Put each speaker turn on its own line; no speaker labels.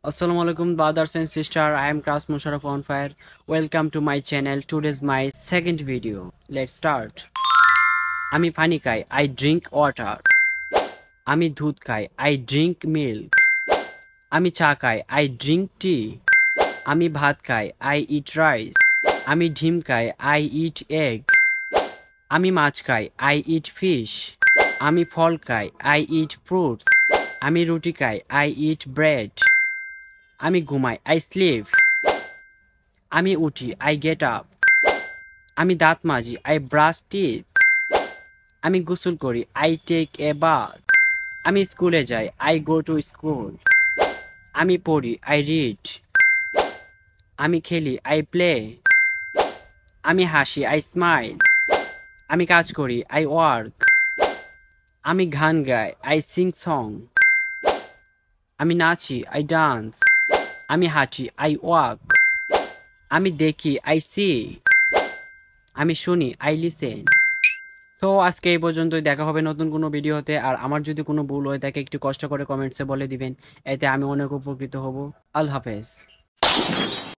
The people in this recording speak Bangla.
Assalamualaikum brothers and sisters. I am Kras Musharraf on fire. Welcome to my channel. Today's my second video. Let's start. আমি পানি খাই, I drink water. আমি দুধ খাই, I drink milk. আমি চা খাই, I drink tea. আমি ভাত খাই, I eat rice. আমি ডিম খাই, I eat egg. আমি মাছ খাই, I eat fish. আমি ফল খাই, I eat fruits. আমি রুটি খাই, I eat bread. আমি ঘুমাই, I sleep. আমি উঠি, I get up. আমি দাঁত মাজি, I brush teeth. আমি গোসল করি, I take a bath. আমি স্কুলে যাই, I go to school. আমি পড়ি, I read. আমি খেলি, I play. আমি হাসি, I smile. আমি কাজ করি, I work. আমি গান গাই, I sing song. আমি নাচি, I dance. আমি হাঁটি, I walk. আমি দেখি, I see. আমি শুনি, I listen. তো আজকে এই পর্যন্তই, দেখা হবে নতুন কোনো ভিডিওতে। আর আমার যদি কোনো ভুল হয়ে থাকে একটু কষ্ট করে কমেন্টসে বলে দিবেন, এতে আমি অনেক উপকৃত হব। আল্লাহ হাফেজ।